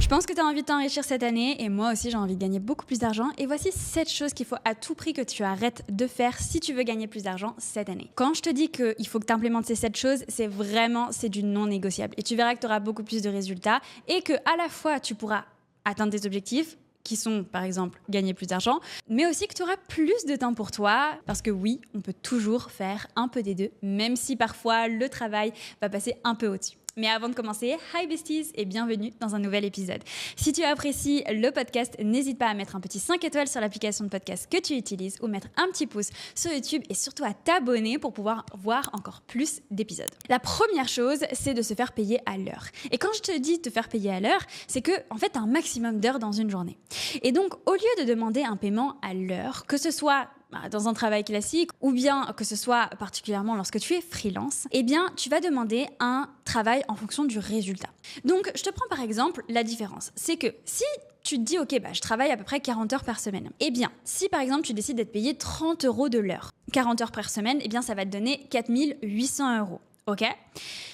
pense que tu as envie de t'enrichir cette année et moi aussi j'ai envie de gagner beaucoup plus d'argent et voici 7 choses qu'il faut à tout prix que tu arrêtes de faire si tu veux gagner plus d'argent cette année. Quand je te dis qu'il faut que tu implémentes ces 7 choses, c'est du non négociable et tu verras que tu auras beaucoup plus de résultats et que à la fois tu pourras atteindre tes objectifs qui sont par exemple gagner plus d'argent, mais aussi que tu auras plus de temps pour toi parce que oui, on peut toujours faire un peu des deux, même si parfois le travail va passer un peu au-dessus. Mais avant de commencer, hi besties et bienvenue dans un nouvel épisode. Si tu apprécies le podcast, n'hésite pas à mettre un petit 5 étoiles sur l'application de podcast que tu utilises ou mettre un petit pouce sur YouTube et surtout à t'abonner pour pouvoir voir encore plus d'épisodes. La première chose, c'est de se faire payer à l'heure. Et quand je te dis te faire payer à l'heure, c'est que en fait, tu as un maximum d'heures dans une journée. Et donc, au lieu de demander un paiement à l'heure, que ce soit dans un travail classique ou bien que ce soit particulièrement lorsque tu es freelance, eh bien, tu vas demander un travail en fonction du résultat. Donc, je te prends par exemple la différence. C'est que si tu te dis, ok, je travaille à peu près 40 heures par semaine. Eh bien, si par exemple tu décides d'être payé 30 € de l'heure, 40 heures par semaine, eh bien, ça va te donner 4 800 €. Ok ?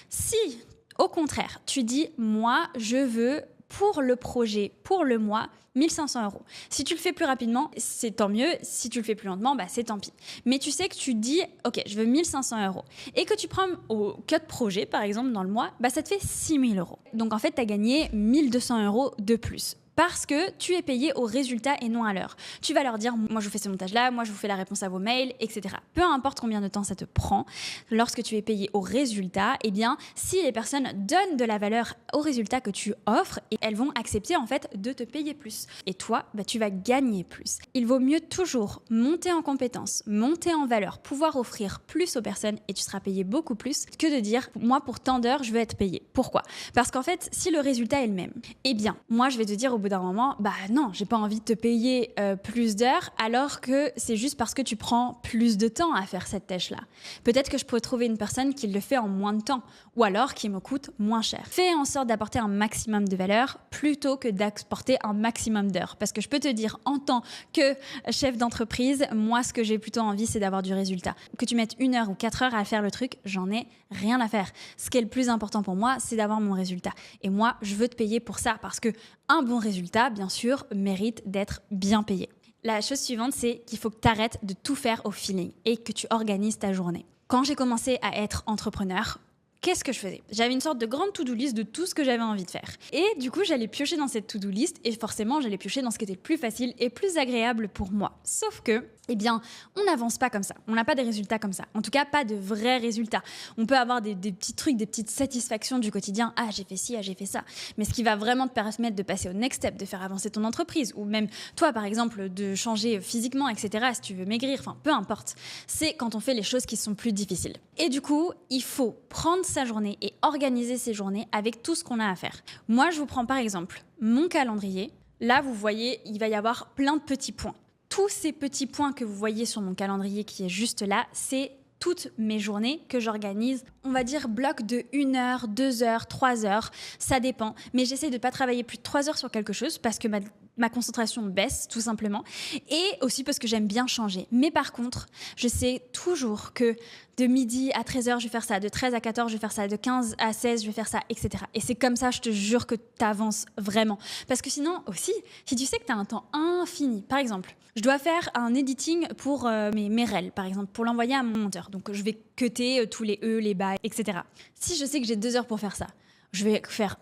Si, au contraire, tu dis, moi, je veux pour le projet, pour le mois, 1 500 €. Si tu le fais plus rapidement, c'est tant mieux. Si tu le fais plus lentement, c'est tant pis. Mais tu sais que tu dis, ok, je veux 1 500 € et que tu prends au cut projet, par exemple, dans le mois, ça te fait 6 000 €. Donc en fait, tu as gagné 1 200 € de plus. Parce que tu es payé au résultat et non à l'heure. Tu vas leur dire, moi je vous fais ce montage-là, moi je vous fais la réponse à vos mails, etc. Peu importe combien de temps ça te prend, lorsque tu es payé au résultat, eh bien, si les personnes donnent de la valeur au résultat que tu offres, elles vont accepter en fait de te payer plus. Et toi, tu vas gagner plus. Il vaut mieux toujours monter en compétences, monter en valeur, pouvoir offrir plus aux personnes et tu seras payé beaucoup plus que de dire, moi pour tant d'heures, je veux être payé. Pourquoi ? Parce qu'en fait, si le résultat est le même, eh bien, moi je vais te dire au bout d'un moment, non, j'ai pas envie de te payer plus d'heures alors que c'est juste parce que tu prends plus de temps à faire cette tâche-là. Peut-être que je pourrais trouver une personne qui le fait en moins de temps ou alors qui me coûte moins cher. Fais en sorte d'apporter un maximum de valeur plutôt que d'apporter un maximum d'heures. Parce que je peux te dire, en tant que chef d'entreprise, moi, ce que j'ai plutôt envie, c'est d'avoir du résultat. Que tu mettes 1 heure ou 4 heures à faire le truc, j'en ai rien à faire. Ce qui est le plus important pour moi, c'est d'avoir mon résultat. Et moi, je veux te payer pour ça parce que un bon résultat, bien sûr, mérite d'être bien payé. La chose suivante, c'est qu'il faut que tu arrêtes de tout faire au feeling et que tu organises ta journée. Quand j'ai commencé à être entrepreneur, qu'est-ce que je faisais ? J'avais une sorte de grande to-do list de tout ce que j'avais envie de faire. Et du coup, j'allais piocher dans cette to-do list et forcément, j'allais piocher dans ce qui était le plus facile et plus agréable pour moi. Sauf que, on n'avance pas comme ça. On n'a pas des résultats comme ça. En tout cas, pas de vrais résultats. On peut avoir des petits trucs, des petites satisfactions du quotidien. Ah, j'ai fait ci, ah, j'ai fait ça. Mais ce qui va vraiment te permettre de passer au next step, de faire avancer ton entreprise ou même toi, par exemple, de changer physiquement, etc. si tu veux maigrir, peu importe. C'est quand on fait les choses qui sont plus difficiles. Et du coup, il faut prendre sa journée et organiser ses journées avec tout ce qu'on a à faire. Moi, je vous prends par exemple mon calendrier. Là, vous voyez, il va y avoir plein de petits points. Tous ces petits points que vous voyez sur mon calendrier qui est juste là, c'est toutes mes journées que j'organise, on va dire bloc de 1 heure, 2 heures, 3 heures, ça dépend. Mais j'essaie de ne pas travailler plus de 3 heures sur quelque chose parce que ma concentration baisse tout simplement et aussi parce que j'aime bien changer. Mais par contre, je sais toujours que de midi à 13h, je vais faire ça, de 13 à 14, je vais faire ça, de 15 à 16, je vais faire ça, etc. Et c'est comme ça, je te jure que tu avances vraiment. Parce que sinon aussi, si tu sais que tu as un temps infini, par exemple, je dois faire un editing pour mes rels, par exemple, pour l'envoyer à mon monteur. Donc je vais cutter tous les E, les bas, etc. Si je sais que j'ai 2 heures pour faire ça, je vais faire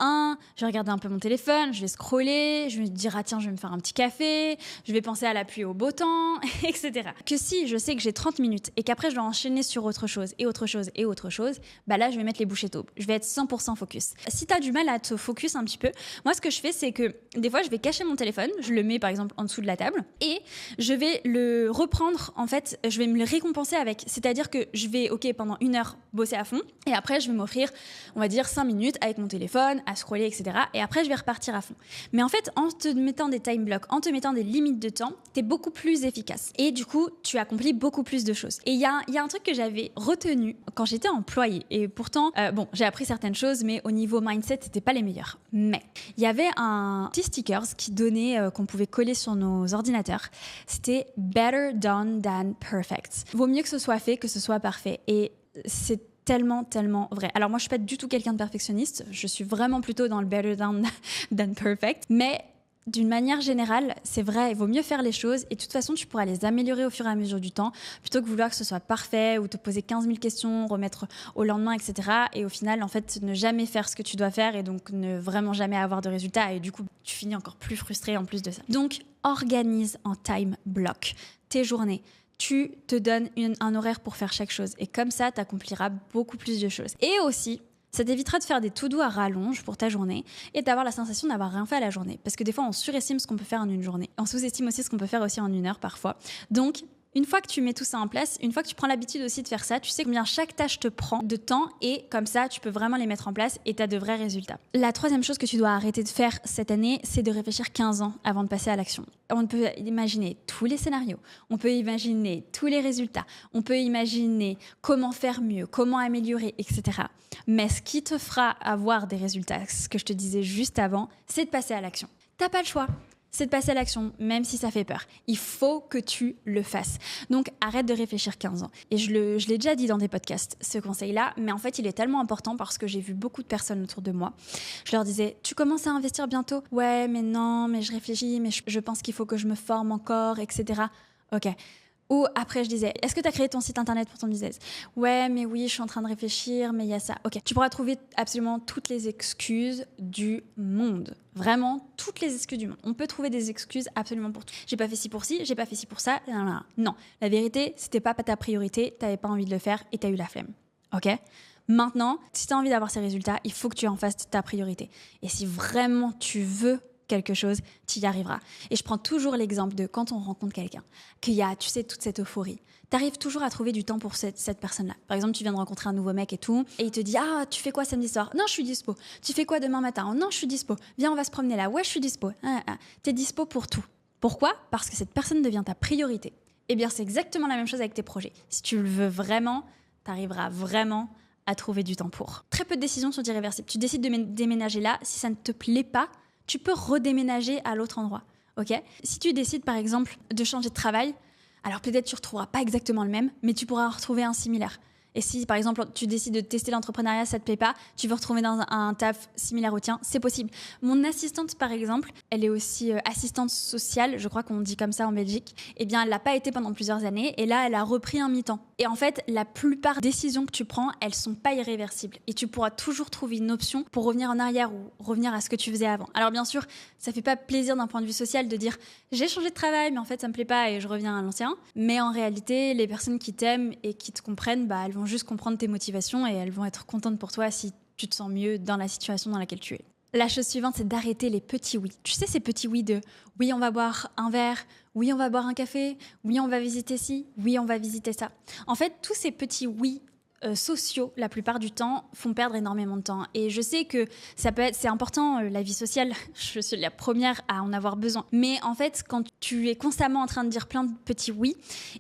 je vais regarder un peu mon téléphone, je vais scroller, je vais me dire tiens, je vais me faire un petit café, je vais penser à la pluie au beau temps, etc. Que si je sais que j'ai 30 minutes et qu'après je dois enchaîner sur autre chose et autre chose et autre chose, là je vais mettre les bouchées taupes. Je vais être 100% focus. Si tu as du mal à te focus un petit peu, moi ce que je fais c'est que des fois je vais cacher mon téléphone, je le mets par exemple en dessous de la table et je vais le reprendre en fait, je vais me le récompenser avec. C'est-à-dire que je vais pendant 1 heure bosser à fond et après je vais m'offrir on va dire 5 minutes avec mon téléphone, à scroller, etc. Et après, je vais repartir à fond. Mais en fait, en te mettant des time blocks, en te mettant des limites de temps, t'es beaucoup plus efficace. Et du coup, tu accomplis beaucoup plus de choses. Et il y a un truc que j'avais retenu quand j'étais employée. Et pourtant, j'ai appris certaines choses, mais au niveau mindset, c'était pas les meilleurs. Mais il y avait un petit stickers qui donnait, qu'on pouvait coller sur nos ordinateurs. C'était better done than perfect. Vaut mieux que ce soit fait que ce soit parfait. Et c'est tellement, tellement vrai. Alors moi, je suis pas du tout quelqu'un de perfectionniste. Je suis vraiment plutôt dans le better than perfect. Mais d'une manière générale, c'est vrai, il vaut mieux faire les choses et de toute façon, tu pourras les améliorer au fur et à mesure du temps plutôt que vouloir que ce soit parfait ou te poser 15 000 questions, remettre au lendemain, etc. Et au final, en fait, ne jamais faire ce que tu dois faire et donc ne vraiment jamais avoir de résultats et du coup, tu finis encore plus frustré en plus de ça. Donc, organise en time block tes journées. Tu te donnes un horaire pour faire chaque chose et comme ça, tu accompliras beaucoup plus de choses. Et aussi, ça t'évitera de faire des to-do à rallonge pour ta journée et d'avoir la sensation d'avoir rien fait à la journée. Parce que des fois, on surestime ce qu'on peut faire en une journée. On sous-estime aussi ce qu'on peut faire aussi en une heure parfois. Donc, une fois que tu mets tout ça en place, une fois que tu prends l'habitude aussi de faire ça, tu sais combien chaque tâche te prend de temps et comme ça, tu peux vraiment les mettre en place et tu as de vrais résultats. La troisième chose que tu dois arrêter de faire cette année, c'est de réfléchir 15 ans avant de passer à l'action. On peut imaginer tous les scénarios, on peut imaginer tous les résultats, on peut imaginer comment faire mieux, comment améliorer, etc. Mais ce qui te fera avoir des résultats, ce que je te disais juste avant, c'est de passer à l'action. T'as pas le choix. C'est de passer à l'action, même si ça fait peur. Il faut que tu le fasses. Donc, arrête de réfléchir 15 ans. Et je l'ai déjà dit dans des podcasts, ce conseil-là, mais en fait, il est tellement important parce que j'ai vu beaucoup de personnes autour de moi. Je leur disais, tu commences à investir bientôt ? Ouais, mais non, mais je réfléchis, mais je pense qu'il faut que je me forme encore, etc. Ok. Ou après, je disais, est-ce que tu as créé ton site internet pour ton business ? Ouais, mais oui, je suis en train de réfléchir, mais il y a ça. Ok, tu pourras trouver absolument toutes les excuses du monde. Vraiment, toutes les excuses du monde. On peut trouver des excuses absolument pour tout. J'ai pas fait ci pour ci, j'ai pas fait ci pour ça. Non, la vérité, c'était pas ta priorité, t'avais pas envie de le faire et t'as eu la flemme. Ok ? Maintenant, si tu as envie d'avoir ces résultats, il faut que tu en fasses ta priorité. Et si vraiment tu veux quelque chose, tu y arriveras. Et je prends toujours l'exemple de quand on rencontre quelqu'un, qu'il y a, tu sais, toute cette euphorie. Tu arrives toujours à trouver du temps pour cette personne-là. Par exemple, tu viens de rencontrer un nouveau mec et tout, et il te dit « Ah, tu fais quoi samedi soir ? Non, je suis dispo. Tu fais quoi demain matin ? Oh, non, je suis dispo. Viens, on va se promener là. Ouais, je suis dispo. T'es dispo pour tout. Pourquoi ? Parce que cette personne devient ta priorité. Eh bien, c'est exactement la même chose avec tes projets. Si tu le veux vraiment, tu arriveras vraiment à trouver du temps pour. Très peu de décisions sont irréversibles. Tu décides de déménager là, si ça ne te plaît pas, tu peux redéménager à l'autre endroit, ok ? Si tu décides par exemple de changer de travail, alors peut-être tu ne retrouveras pas exactement le même, mais tu pourras en retrouver un similaire. Et si par exemple tu décides de tester l'entrepreneuriat, ça ne te plaît pas, tu veux retrouver dans un taf similaire au tien, c'est possible. Mon assistante par exemple, elle est aussi assistante sociale, je crois qu'on dit comme ça en Belgique, eh bien elle l'a pas été pendant plusieurs années et là elle a repris un mi-temps. Et en fait, la plupart des décisions que tu prends, elles sont pas irréversibles et tu pourras toujours trouver une option pour revenir en arrière ou revenir à ce que tu faisais avant. Alors bien sûr, ça fait pas plaisir d'un point de vue social de dire j'ai changé de travail mais en fait ça me plaît pas et je reviens à l'ancien. Mais en réalité, les personnes qui t'aiment et qui te comprennent, bah elles vont juste comprendre tes motivations et elles vont être contentes pour toi si tu te sens mieux dans la situation dans laquelle tu es. La chose suivante, c'est d'arrêter les petits oui. Tu sais, ces petits oui de « oui, on va boire un verre »,« oui, on va boire un café »,« oui, on va visiter ci »,« oui, on va visiter ça ». En fait, tous ces petits oui sociaux, la plupart du temps, font perdre énormément de temps. Et je sais que c'est important, la vie sociale, je suis la première à en avoir besoin. Mais en fait, quand tu es constamment en train de dire plein de petits oui,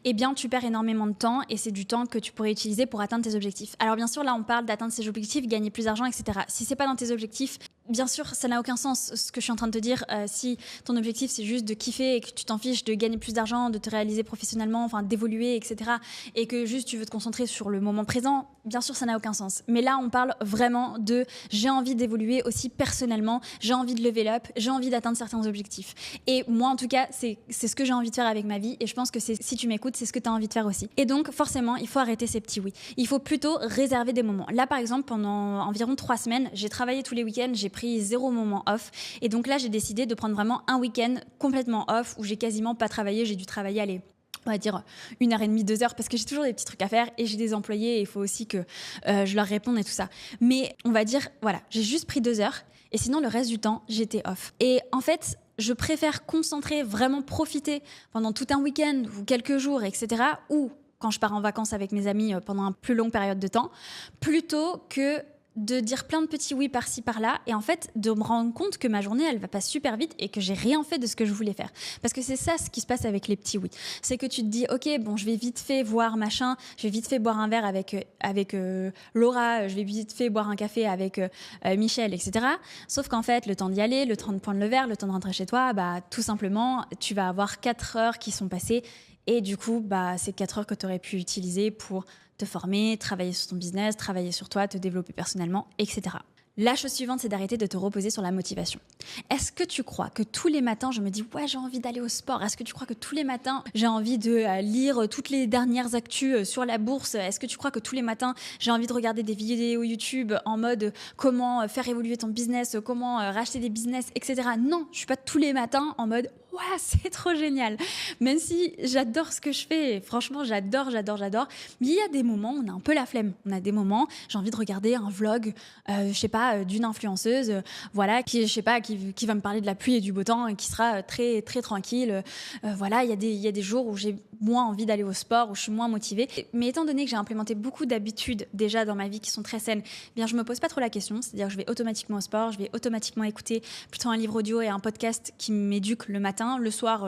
eh bien, tu perds énormément de temps et c'est du temps que tu pourrais utiliser pour atteindre tes objectifs. Alors bien sûr, là, on parle d'atteindre ses objectifs, gagner plus d'argent, etc. Si c'est pas dans tes objectifs, bien sûr, ça n'a aucun sens ce que je suis en train de te dire. Si ton objectif, c'est juste de kiffer et que tu t'en fiches de gagner plus d'argent, de te réaliser professionnellement, enfin d'évoluer, etc. et que juste tu veux te concentrer sur le moment présent, bien sûr, ça n'a aucun sens. Mais là, on parle vraiment de j'ai envie d'évoluer aussi personnellement, j'ai envie de level up, j'ai envie d'atteindre certains objectifs. Et moi, en tout cas, c'est ce que j'ai envie de faire avec ma vie et je pense que si tu m'écoutes, c'est ce que tu as envie de faire aussi. Et donc, forcément, il faut arrêter ces petits oui. Il faut plutôt réserver des moments. Là, par exemple, pendant environ 3 semaines, j'ai travaillé tous les week-ends, j'ai pris 0 moment off. Et donc là, j'ai décidé de prendre vraiment un week-end complètement off où j'ai quasiment pas travaillé. J'ai dû travailler, on va dire 1h30, 2h, parce que j'ai toujours des petits trucs à faire et j'ai des employés et il faut aussi que je leur réponde et tout ça. Mais on va dire, voilà, j'ai juste pris 2 heures et sinon le reste du temps, j'étais off. Et en fait, je préfère concentrer, vraiment profiter pendant tout un week-end ou quelques jours, etc. ou quand je pars en vacances avec mes amis pendant une plus longue période de temps, plutôt que de dire plein de petits oui par-ci par-là et en fait de me rendre compte que ma journée elle va pas super vite et que j'ai rien fait de ce que je voulais faire, parce que c'est ça ce qui se passe avec les petits oui, c'est que tu te dis ok bon je vais vite fait voir machin, je vais vite fait boire un verre avec Laura, je vais vite fait boire un café avec Michel, etc. Sauf qu'en fait le temps d'y aller, le temps de prendre le verre, le temps de rentrer chez toi, bah tout simplement tu vas avoir 4 heures qui sont passées Et du coup, c'est 4 heures que tu aurais pu utiliser pour te former, travailler sur ton business, travailler sur toi, te développer personnellement, etc. La chose suivante, c'est d'arrêter de te reposer sur la motivation. Est-ce que tu crois que tous les matins, je me dis « ouais, j'ai envie d'aller au sport ». Est-ce que tu crois que tous les matins, j'ai envie de lire toutes les dernières actus sur la bourse? Est-ce que tu crois que tous les matins, j'ai envie de regarder des vidéos YouTube en mode comment faire évoluer ton business, comment racheter des business, etc. Non, je suis pas tous les matins en mode « ouais, c'est trop génial ». Même si j'adore ce que je fais, franchement, j'adore. Mais il y a des moments où on a un peu la flemme. On a des moments, j'ai envie de regarder un vlog, d'une influenceuse, qui va me parler de la pluie et du beau temps et qui sera très, très tranquille. Il y a des jours où j'ai moins envie d'aller au sport, où je suis moins motivée. Mais étant donné que j'ai implémenté beaucoup d'habitudes déjà dans ma vie qui sont très saines, je me pose pas trop la question. C'est-à-dire que je vais automatiquement au sport, je vais automatiquement écouter plutôt un livre audio et un podcast qui m'éduque le matin. Le soir,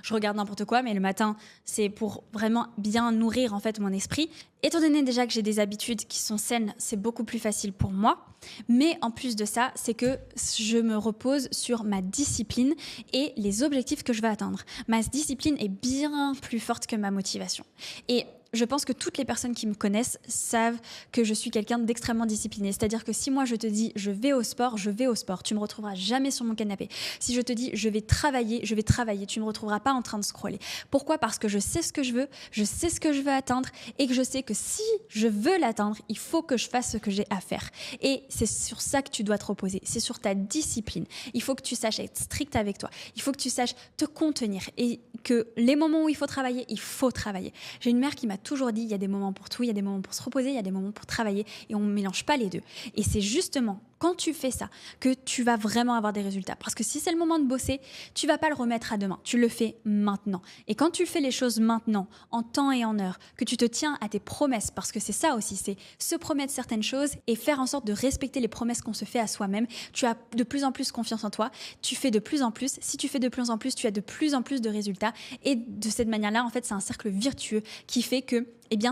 je regarde n'importe quoi, mais le matin, c'est pour vraiment bien nourrir en fait mon esprit. Étant donné déjà que j'ai des habitudes qui sont saines, c'est beaucoup plus facile pour moi. Mais en plus de ça, c'est que je me repose sur ma discipline et les objectifs que je veux atteindre. Ma discipline est bien plus forte que ma motivation. Et je pense que toutes les personnes qui me connaissent savent que je suis quelqu'un d'extrêmement discipliné. C'est-à-dire que si moi je te dis je vais au sport, je vais au sport. Tu me retrouveras jamais sur mon canapé. Si je te dis je vais travailler, je vais travailler. Tu me retrouveras pas en train de scroller. Pourquoi ? Parce que je sais ce que je veux, je sais ce que je veux atteindre et que je sais que si je veux l'atteindre, il faut que je fasse ce que j'ai à faire. Et c'est sur ça que tu dois te reposer. C'est sur ta discipline. Il faut que tu saches être strict avec toi. Il faut que tu saches te contenir et que les moments où il faut travailler, il faut travailler. J'ai une mère qui m'a toujours dit, il y a des moments pour tout, il y a des moments pour se reposer, il y a des moments pour travailler et on ne mélange pas les deux. Et c'est justement quand tu fais ça que tu vas vraiment avoir des résultats. Parce que si c'est le moment de bosser, tu ne vas pas le remettre à demain. Tu le fais maintenant. Et quand tu fais les choses maintenant, en temps et en heure, que tu te tiens à tes promesses, parce que c'est ça aussi, c'est se promettre certaines choses et faire en sorte de respecter les promesses qu'on se fait à soi-même. Tu as de plus en plus confiance en toi, tu fais de plus en plus. Si tu fais de plus en plus, tu as de plus en plus de résultats. Et de cette manière-là, en fait, c'est un cercle virtueux qui fait que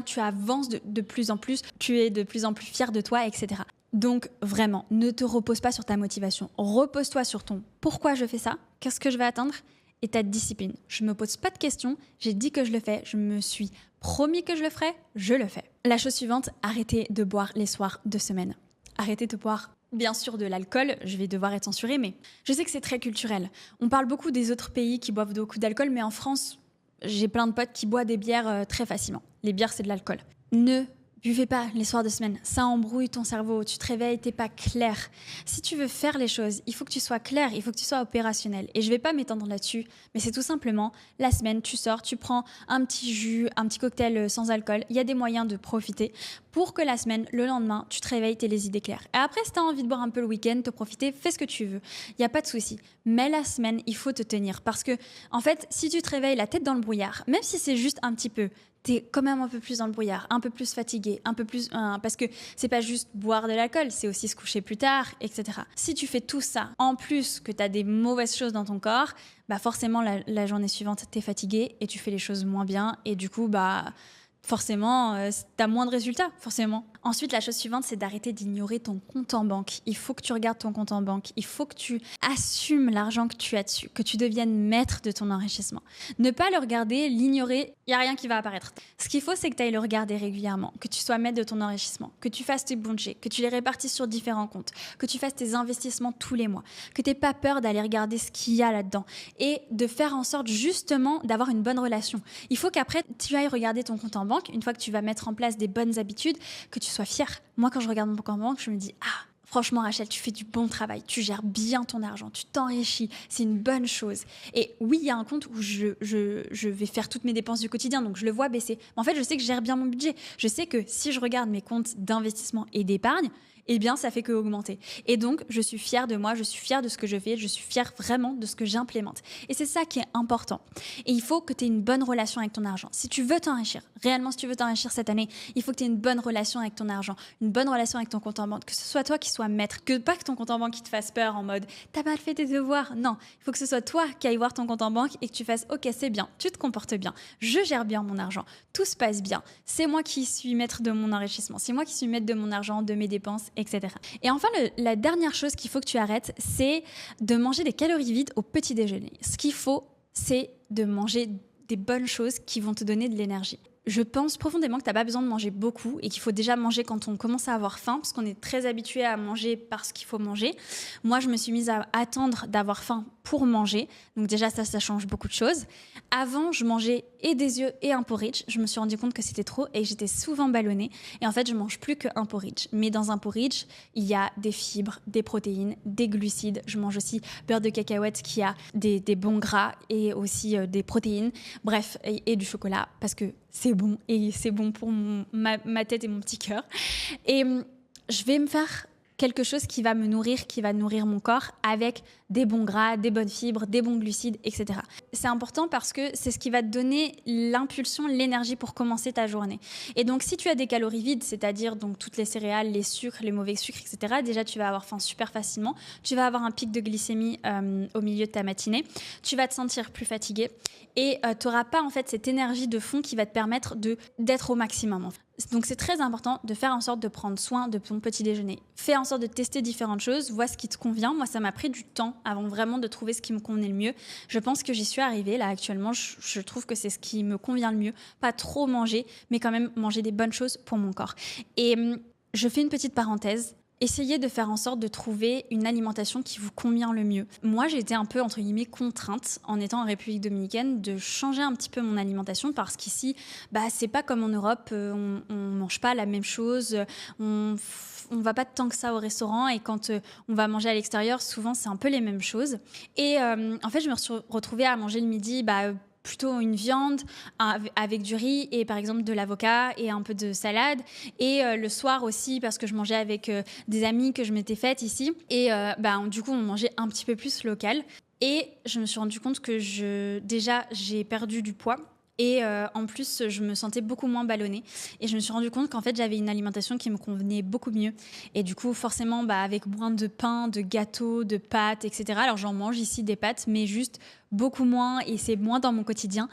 tu avances de plus en plus, tu es de plus en plus fier de toi, etc. Donc vraiment, ne te repose pas sur ta motivation. Repose-toi sur ton pourquoi je fais ça, qu'est-ce que je vais atteindre et ta discipline. Je ne me pose pas de questions, j'ai dit que je le fais, je me suis promis que je le ferais, je le fais. La chose suivante, arrêtez de boire les soirs de semaine. Arrêtez de boire bien sûr de l'alcool, je vais devoir être censurée, mais je sais que c'est très culturel. On parle beaucoup des autres pays qui boivent beaucoup d'alcool, mais en France, j'ai plein de potes qui boivent des bières très facilement. Les bières, c'est de l'alcool. Ne buvez pas les soirs de semaine. Ça embrouille ton cerveau. Tu te réveilles, t'es pas clair. Si tu veux faire les choses, il faut que tu sois clair, il faut que tu sois opérationnel. Et je vais pas m'étendre là-dessus, mais c'est tout simplement la semaine, tu sors, tu prends un petit jus, un petit cocktail sans alcool. Il y a des moyens de profiter pour que la semaine, le lendemain, tu te réveilles, t'aies les idées claires. Et après, si t'as envie de boire un peu le week-end, te profiter, fais ce que tu veux. Il y a pas de souci. Mais la semaine, il faut te tenir parce que, en fait, si tu te réveilles la tête dans le brouillard, même si c'est juste un petit peu, t'es quand même un peu plus dans le brouillard, un peu plus fatigué, un peu plus... parce que c'est pas juste boire de l'alcool, c'est aussi se coucher plus tard, etc. Si tu fais tout ça, en plus que t'as des mauvaises choses dans ton corps, forcément, la journée suivante, t'es fatigué et tu fais les choses moins bien. Et du coup, forcément, t'as moins de résultats, forcément. Ensuite, la chose suivante, c'est d'arrêter d'ignorer ton compte en banque. Il faut que tu regardes ton compte en banque. Il faut que tu assumes l'argent que tu as dessus, que tu deviennes maître de ton enrichissement. Ne pas le regarder, l'ignorer, il n'y a rien qui va apparaître. Ce qu'il faut, c'est que tu ailles le regarder régulièrement, que tu sois maître de ton enrichissement, que tu fasses tes budgets, que tu les répartisses sur différents comptes, que tu fasses tes investissements tous les mois, que tu n'aies pas peur d'aller regarder ce qu'il y a là-dedans et de faire en sorte justement d'avoir une bonne relation. Il faut qu'après, tu ailles regarder ton compte en banque, une fois que tu vas mettre en place des bonnes habitudes, que tu sois fier. Moi, quand je regarde mon compte en banque, je me dis « Ah, franchement, Rachel, tu fais du bon travail, tu gères bien ton argent, tu t'enrichis, c'est une bonne chose. » Et oui, il y a un compte où je vais faire toutes mes dépenses du quotidien, donc je le vois baisser. Mais en fait, je sais que je gère bien mon budget. Je sais que si je regarde mes comptes d'investissement et d'épargne, eh bien, ça fait que augmenter. Et donc, je suis fière de moi, je suis fière de ce que je fais, je suis fière vraiment de ce que j'implémente. Et c'est ça qui est important. Et il faut que tu aies une bonne relation avec ton argent. Si tu veux t'enrichir, réellement, si tu veux t'enrichir cette année, il faut que tu aies une bonne relation avec ton argent, une bonne relation avec ton compte en banque, que ce soit toi qui sois maître, que pas que ton compte en banque qui te fasse peur en mode « t'as mal fait tes devoirs ». Non, il faut que ce soit toi qui ailles voir ton compte en banque et que tu fasses « ok, c'est bien, tu te comportes bien, je gère bien mon argent, tout se passe bien, c'est moi qui suis maître de mon enrichissement, c'est moi qui suis maître de mon argent, de mes dépenses, etc. » Et enfin, la dernière chose qu'il faut que tu arrêtes, c'est de manger des calories vides au petit déjeuner. Ce qu'il faut, c'est de manger des bonnes choses qui vont te donner de l'énergie. Je pense profondément que tu n'as pas besoin de manger beaucoup et qu'il faut déjà manger quand on commence à avoir faim, parce qu'on est très habitué à manger parce qu'il faut manger. Moi, je me suis mise à attendre d'avoir faim pour manger. Donc déjà, ça change beaucoup de choses. Avant, je mangeais et des œufs et un porridge. Je me suis rendu compte que c'était trop et j'étais souvent ballonnée. Et en fait, je mange plus qu'un porridge. Mais dans un porridge, il y a des fibres, des protéines, des glucides. Je mange aussi beurre de cacahuète qui a des bons gras et aussi des protéines. Bref, et du chocolat parce que c'est bon et c'est bon pour ma tête et mon petit cœur. Et je vais me faire quelque chose qui va me nourrir, qui va nourrir mon corps avec des bons gras, des bonnes fibres, des bons glucides, etc. C'est important parce que c'est ce qui va te donner l'impulsion, l'énergie pour commencer ta journée. Et donc, si tu as des calories vides, c'est-à-dire donc toutes les céréales, les sucres, les mauvais sucres, etc., déjà, tu vas avoir faim super facilement. Tu vas avoir un pic de glycémie au milieu de ta matinée. Tu vas te sentir plus fatigué et tu n'auras pas en fait cette énergie de fond qui va te permettre d'être au maximum. En fait. Donc, c'est très important de faire en sorte de prendre soin de ton petit déjeuner. Fais en sorte de tester différentes choses, vois ce qui te convient. Moi, ça m'a pris du temps avant vraiment de trouver ce qui me convenait le mieux. Je pense que j'y suis arrivée. Là, actuellement, je trouve que c'est ce qui me convient le mieux. Pas trop manger, mais quand même manger des bonnes choses pour mon corps. Et je fais une petite parenthèse. Essayez de faire en sorte de trouver une alimentation qui vous convient le mieux. Moi, j'ai été un peu, entre guillemets, contrainte, en étant en République dominicaine, de changer un petit peu mon alimentation parce qu'ici, c'est pas comme en Europe, on mange pas la même chose, on va pas tant que ça au restaurant et quand on va manger à l'extérieur, souvent, c'est un peu les mêmes choses. Et en fait, je me suis retrouvée à manger le midi, plutôt une viande avec du riz et par exemple de l'avocat et un peu de salade et le soir aussi parce que je mangeais avec des amis que je m'étais faites ici et du coup on mangeait un petit peu plus local et je me suis rendu compte que j'ai perdu du poids. Et en plus, je me sentais beaucoup moins ballonnée. Et je me suis rendu compte qu'en fait, j'avais une alimentation qui me convenait beaucoup mieux. Et du coup, forcément, avec moins de pain, de gâteaux, de pâtes, etc. Alors, j'en mange ici des pâtes, mais juste beaucoup moins et c'est moins dans mon quotidien.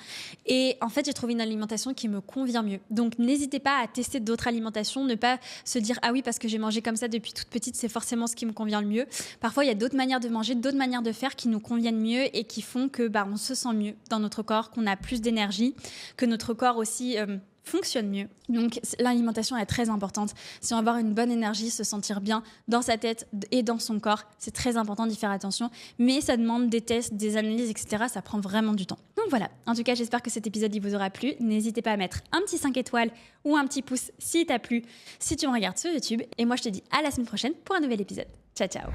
Et en fait, j'ai trouvé une alimentation qui me convient mieux. Donc, n'hésitez pas à tester d'autres alimentations, ne pas se dire « Ah oui, parce que j'ai mangé comme ça depuis toute petite, c'est forcément ce qui me convient le mieux. » Parfois, il y a d'autres manières de manger, d'autres manières de faire qui nous conviennent mieux et qui font que on se sent mieux dans notre corps, qu'on a plus d'énergie, que notre corps aussi fonctionne mieux. Donc l'alimentation est très importante. Si on veut avoir une bonne énergie, se sentir bien dans sa tête et dans son corps, c'est très important d'y faire attention. Mais ça demande des tests, des analyses, etc. Ça prend vraiment du temps. Donc voilà, en tout cas, j'espère que cet épisode il vous aura plu. N'hésitez pas à mettre un petit 5 étoiles ou un petit pouce si t'a plu, si tu me regardes sur YouTube. Et moi, je te dis à la semaine prochaine pour un nouvel épisode. Ciao, ciao.